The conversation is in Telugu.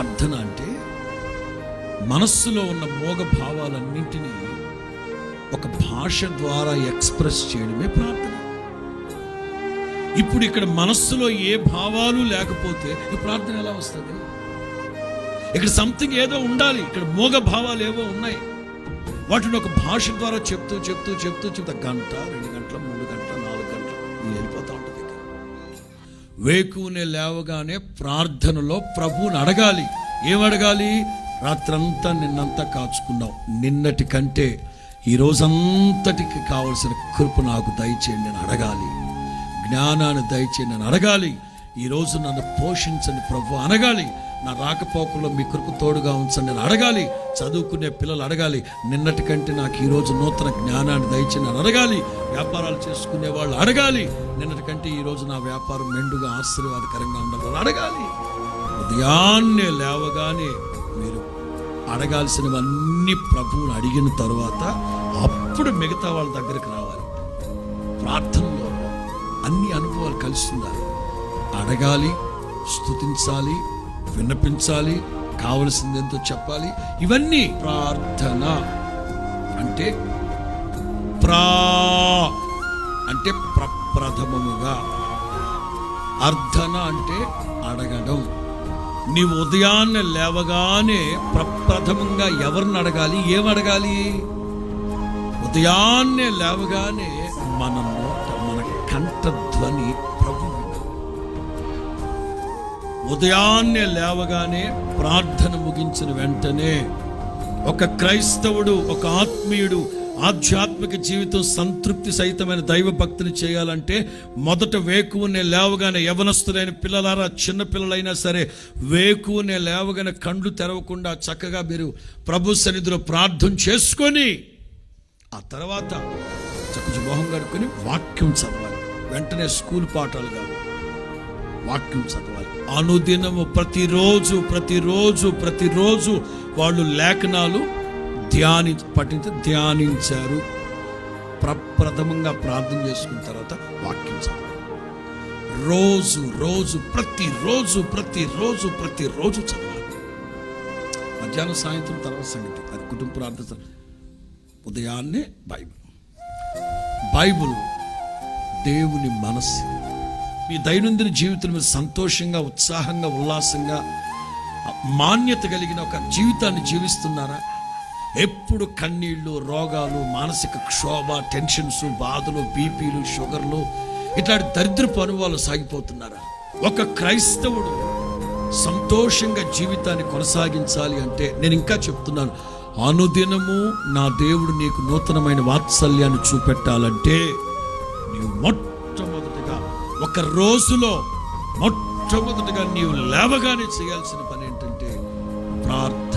ప్రార్థన అంటే మనస్సులో ఉన్న మోగ భావాలన్నింటినీ ఒక భాష ద్వారా ఎక్స్ప్రెస్ చేయడమే ప్రార్థన. ఇప్పుడు ఇక్కడ మనస్సులో ఏ భావాలు లేకపోతే ఈ ప్రార్థన ఎలా వస్తుంది? ఇక్కడ సంథింగ్ ఏదో ఉండాలి. ఇక్కడ మోగ భావాలు ఏవో ఉన్నాయి, వాటిని ఒక భాష ద్వారా చెప్తూ గంట, 2 గంటలు, 3 గంటలు, 4 గంటలు వెళ్ళిపోతూ ఉంటుంది. వేకువనే లేవగానే ప్రార్థనలో ప్రభువుని అడగాలి. ఏమడగాలి? రాత్రంతా నిన్నంతా కాచుకున్నావు, నిన్నటి కంటే ఈ రోజంతటికి కావలసిన కృప నాకు దయచేయండి అని అడగాలి. జ్ఞానాన్ని దయచేయండి అని అడగాలి. ఈరోజు నన్ను పోషించండి ప్రభు అనగాలి. నా రాకపోకల్లో మీ కృప తోడుగా ఉంచండి అని అడగాలి. చదువుకునే పిల్లలు అడగాలి, నిన్నటి కంటే నాకు ఈరోజు నూతన జ్ఞానాన్ని దయచేయండి అని అడగాలి. వ్యాపారాలు చేసుకునే వాళ్ళు అడగాలి, నిన్నటి కంటే ఈరోజు నా వ్యాపారం మెండుగా ఆశీర్వాదకరంగా ఉండాలని అడగాలి. ఉదయాన్నే లేవగానే మీరు అడగాల్సినవన్నీ ప్రభువుని అడిగిన తరువాత అప్పుడు మిగతా వాళ్ళ దగ్గరికి రావాలి. ప్రార్థనలో అన్ని అనుభవాలు కలిసి ఉండాలి. అడగాలి, స్తుతించాలి, విన్నపించాలి, కావలసింది ఎంతో చెప్పాలి. ఇవన్నీ ప్రార్థన అంటే. అంటే ప్రప్రథమముగా, అర్థన అంటే అడగడం. నీవు ఉదయాన్నే లేవగానే ప్రప్రథమంగా ఎవరిని అడగాలి? ఏమడగాలి? ఉదయాన్నే లేవగానే మన నోట, మన కంఠధ్వని ప్రభు. ఉదయాన్నే లేవగానే ప్రార్థన ముగించిన వెంటనే ఒక క్రైస్తవుడు, ఒక ఆత్మీయుడు ఆధ్యాత్మిక జీవితం సంతృప్తి సహితమైన దైవ భక్తిని చేయాలంటే మొదట వేకువనే లేవగానే, యవనస్తులైన పిల్లలారా, చిన్న పిల్లలైనా సరే, వేకువనే లేవగానే కండ్లు తెరవకుండా చక్కగా మీరు ప్రభు సన్నిధిలో ప్రార్థన చేసుకొని ఆ తర్వాత చక్కగా మొహం కడుక్కొని వాక్యం చదవాలి. వెంటనే స్కూల్ పాఠాలు కాదు, వాక్యం చదవాలి. అనుదినము ప్రతిరోజు వాళ్ళు లేఖనాలు ధ్యానించారు. ప్రప్రథమంగా ప్రార్థన చేసుకున్న తర్వాత వాక్యం చదవాలి. ప్రతిరోజు చదవాలి. మధ్యాహ్నం సాయంత్రం తర్వాత సంగతి, అది కుటుంబ ప్రార్థన. ఉదయాన్నే బైబుల్ దేవుని మనస్సు. మీ దైనందిన జీవితం మీద సంతోషంగా, ఉత్సాహంగా, ఉల్లాసంగా, మాన్యత కలిగిన ఒక జీవితాన్ని జీవిస్తున్నారా? ఎప్పుడు కన్నీళ్లు, రోగాలు, మానసిక క్షోభ, టెన్షన్స్, బాధలు, బీపీలు, షుగర్లు, ఇట్లాంటి దరిద్రపు అనుభవాలు సాగిపోతున్నారా? ఒక క్రైస్తవుడు సంతోషంగా జీవితాన్ని కొనసాగించాలి అంటే నేను ఇంకా చెప్తున్నాను, అనుదినము నా దేవుడు నీకు నూతనమైన వాత్సల్యాన్ని చూపెట్టాలంటే నీవు మొట్టమొదటిగా, ఒక రోజులో మొట్టమొదటిగా నీవు లేవగానే చేయాల్సిన పని ఏంటంటే ప్రార్థన.